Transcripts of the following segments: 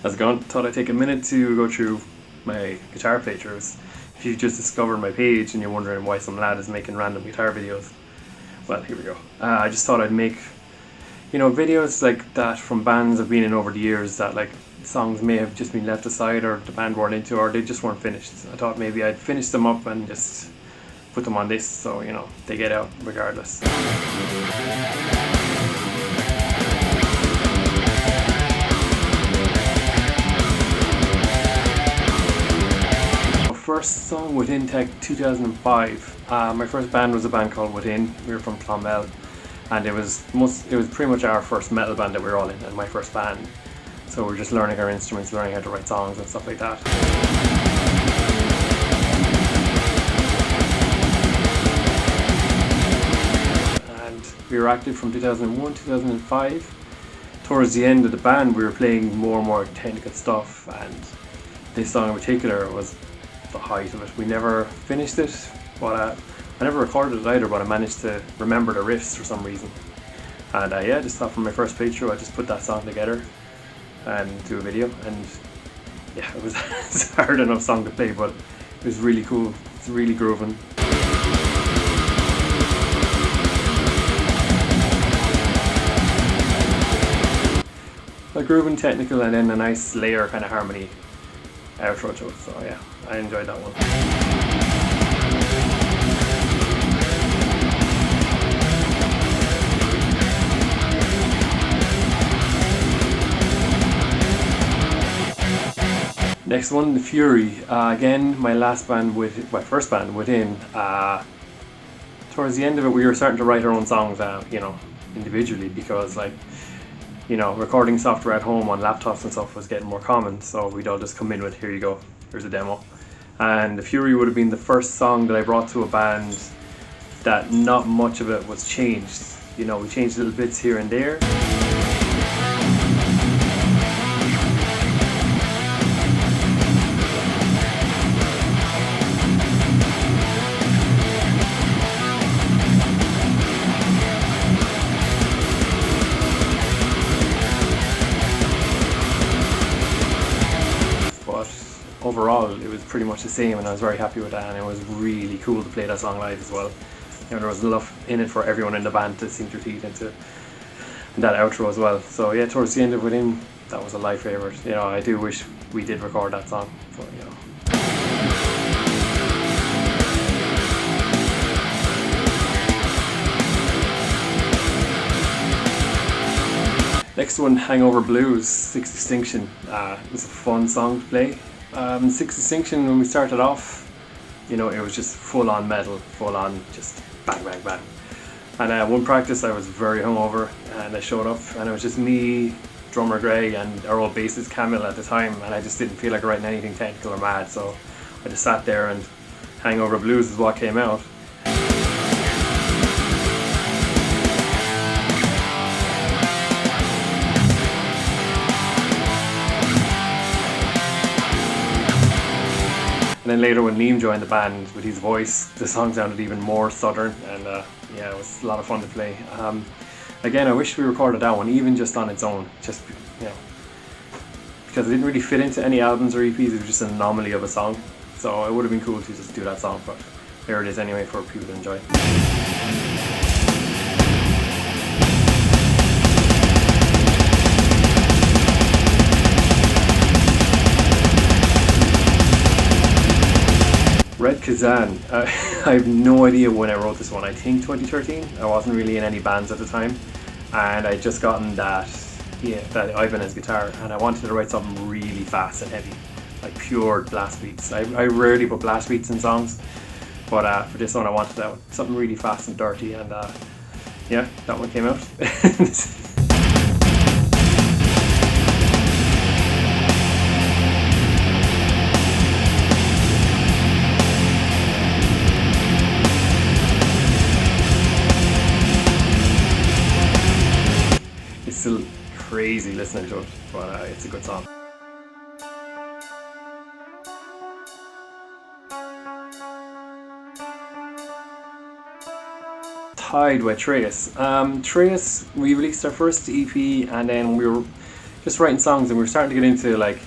How's it going? Thought I'd take a minute to go through my guitar playthroughs. If you just discovered my page and you're wondering why some lad is making random guitar videos, well, here we go. I just thought I'd make, videos like that from bands I've been in over the years that like songs may have just been left aside or the band weren't into or they just weren't finished. I thought maybe I'd finish them up and just put them on this so, they get out regardless. First song, Within Tech 2005. My first band was a band called Within. We were from Clonmel, and it was pretty much our first metal band that we were all in, and my first band. So we were just learning our instruments, learning how to write songs and stuff like that. And we were active from 2001, 2005. Towards the end of the band, we were playing more and more technical stuff, and this song in particular was the height of it. We never finished it, but I never recorded it either, but I managed to remember the riffs for some reason. And just thought from my first playthrough I just put that song together and do a video, and yeah, it was it's a hard enough song to play, but it was really cool. It's really grooving. Like grooving, technical, and then a nice layer kind of harmony outro to it, so yeah, I enjoyed that one. Next one, The Fury. Again, my first band Within. Towards the end of it, we were starting to write our own songs, individually, because recording software at home on laptops and stuff was getting more common, so we'd all just come in with, here you go, here's a demo. And The Fury would have been the first song that I brought to a band that not much of it was changed. We changed little bits here and there. Overall, it was pretty much the same, and I was very happy with that, and it was really cool to play that song live as well. There was enough in it for everyone in the band to sink their teeth into that outro as well. So yeah, towards the end of Within, that was a live favourite. I do wish we did record that song, but Next one, Hangover Blues, Sixth Extinction. It was a fun song to play. Sixth Extinction, when we started off, it was just full on metal, full on just bang, bang, bang. And one practice I was very hungover, and I showed up, and it was just me, drummer Gray, and our old bassist Camille at the time, and I just didn't feel like writing anything technical or mad, so I just sat there, and Hangover Blues is what came out. And then later when Liam joined the band with his voice, the song sounded even more southern, and it was a lot of fun to play. Again, I wish we recorded that one even just on its own, just because it didn't really fit into any albums or EPs. It was just an anomaly of a song, so it would have been cool to just do that song, but there it is anyway for people to enjoy. Red Kazan. I have no idea when I wrote this one. I think 2013. I wasn't really in any bands at the time, and I just gotten that Ibanez guitar, and I wanted to write something really fast and heavy, like pure blast beats. I rarely put blast beats in songs, but for this one I wanted something really fast and dirty, and that one came out. It's still crazy listening to it, but it's a good song. Tide by Trace. Trace, we released our first EP, and then we were just writing songs, and we were starting to get into like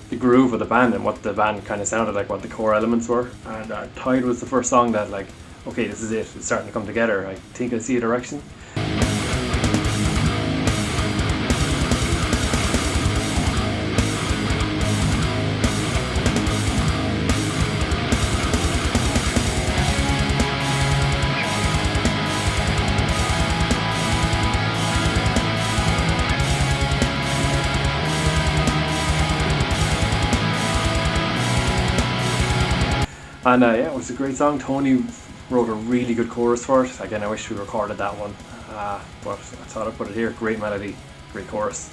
the groove of the band and what the band kind of sounded like, what the core elements were. And Tide was the first song that like, okay, this is it. It's starting to come together. I think I see a direction. And yeah, it was a great song. Tony wrote a really good chorus for it. Again, I wish we recorded that one, but I thought I'd put it here. Great melody, great chorus,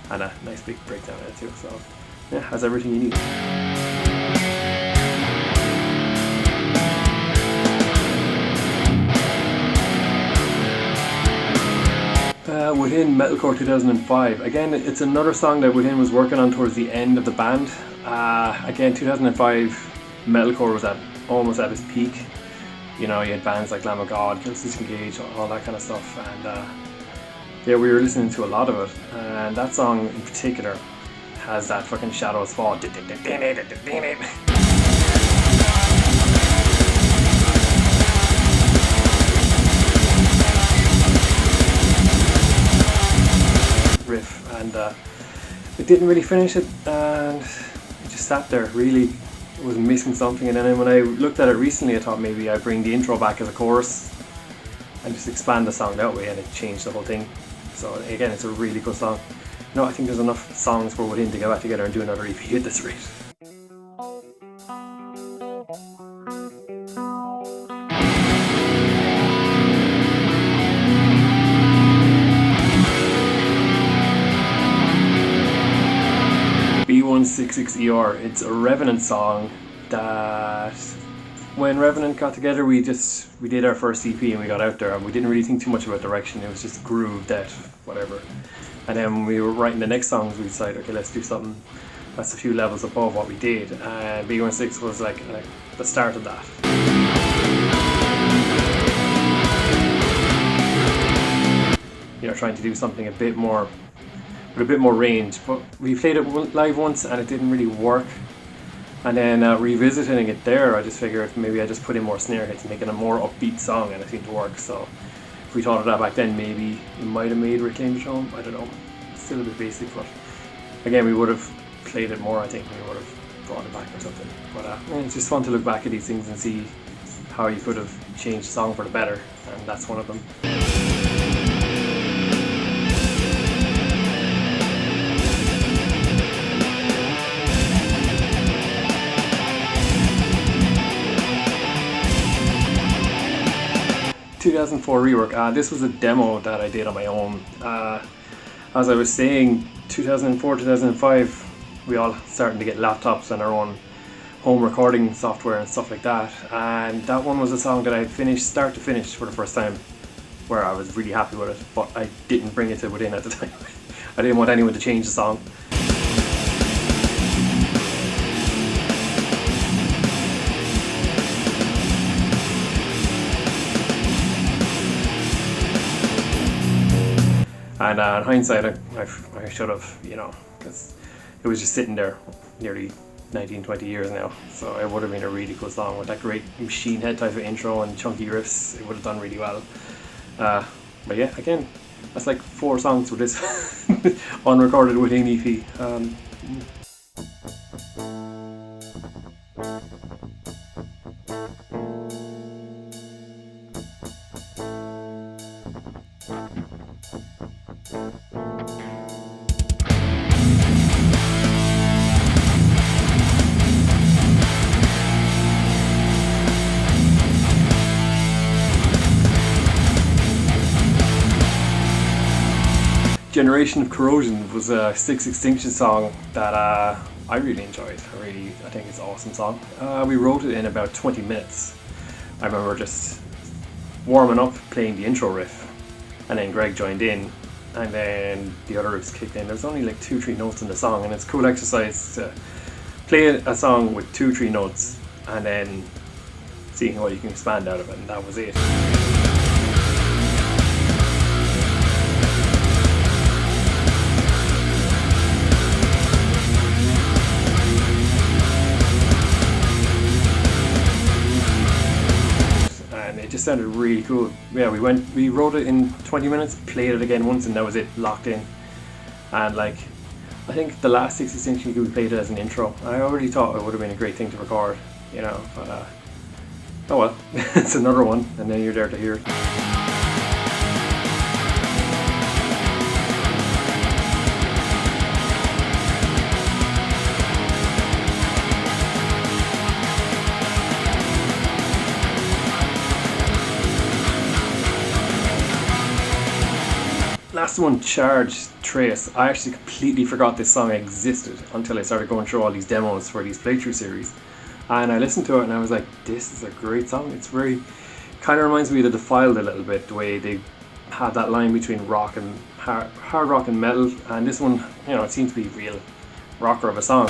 and a nice big breakdown in it too. So yeah, has everything you need. Within Metalcore 2005, again, it's another song that Within was working on towards the end of the band. Again, 2005. Metalcore was almost at its peak. You know, you had bands like Lamb of God, Killswitch Engage, all that kind of stuff, and yeah, we were listening to a lot of it. And that song in particular has that fucking Shadows Fall riff, and it didn't really finish it, and it just sat there. Really was missing something. And then when I looked at it recently, I thought maybe I'd bring the intro back as a chorus and just expand the song that way, and it changed the whole thing. So again, it's a really good song. You know, I think there's enough songs for Within to get back together and do another EP at this rate. B166ER, it's a Revenant song that when Revenant got together, we did our first EP and we got out there, and we didn't really think too much about direction. It was just groove, depth, whatever. And then when we were writing the next songs, we decided, okay, let's do something that's a few levels above what we did, and B16 was like the start of that. You know, trying to do something a bit more with a bit more range, but we played it live once and it didn't really work, and then revisiting it there, I just figured maybe I just put in more snare hits, making a more upbeat song, and it seemed to work. So if we thought of that back then, maybe it might have made Reclaim the Throne, I don't know. It's still a bit basic, but again, we would have played it more, I think. We would have brought it back or something, but it's just fun to look back at these things and see how you could have changed the song for the better, and that's one of them. 2004 rework. This was a demo that I did on my own. As I was saying, 2004, 2005, we all starting to get laptops and our own home recording software and stuff like that. And that one was a song that I finished start to finish for the first time, where I was really happy with it, but I didn't bring it to Within at the time. I didn't want anyone to change the song. And in hindsight, I should have, you know, because it was just sitting there nearly 19, 20 years now. So it would have been a really cool song with that great Machine Head type of intro and chunky riffs. It would have done really well. But yeah, again, that's like 4 songs with this unrecorded Within EP. Generation of Corrosion was a Six Extinction song that I really enjoyed. I think it's an awesome song. We wrote it in about 20 minutes. I remember just warming up, playing the intro riff, and then Greg joined in, and then the other riffs kicked in. There's only like 2-3 notes in the song, and it's a cool exercise to play a song with 2-3 notes and then seeing what you can expand out of it, and that was it. just sounded really cool. Yeah, we wrote it in 20 minutes, played it again once, and that was it, locked in. And like, I think the last 60 we played it as an intro. I already thought it would have been a great thing to record, you know, but oh well, it's another one, and then you're there to hear it. Last one, Charge Trace. I actually completely forgot this song existed until I started going through all these demos for these playthrough series. And I listened to it and I was like, this is a great song. It's very, kind of reminds me of The Defiled a little bit, the way they had that line between rock and hard rock and metal. And this one, you know, it seems to be real rocker of a song.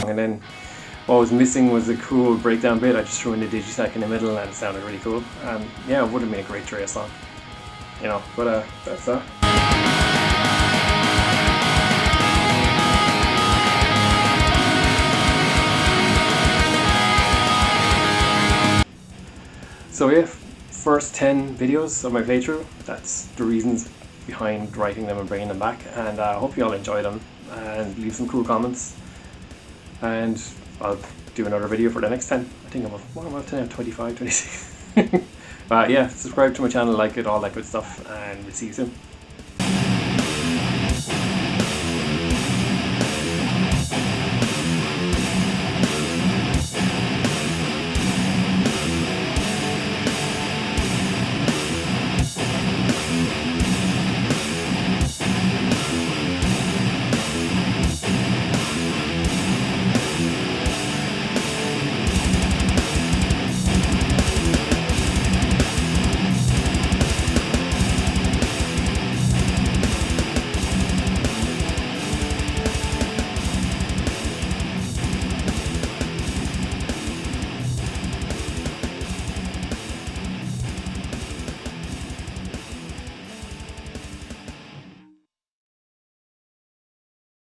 And then what was missing was a cool breakdown bit. I just threw in the digitac in the middle and it sounded really cool. And yeah, it would have been a great Trey song, you know, but that's that. So yeah, first 10 videos of my playthrough. That's the reasons behind writing them and bringing them back. And I hope you all enjoy them and leave some cool comments. And I'll do another video for the next 10. I think I'm up to now 25, 26. But yeah, subscribe to my channel, like it, all that good stuff, and we'll see you soon.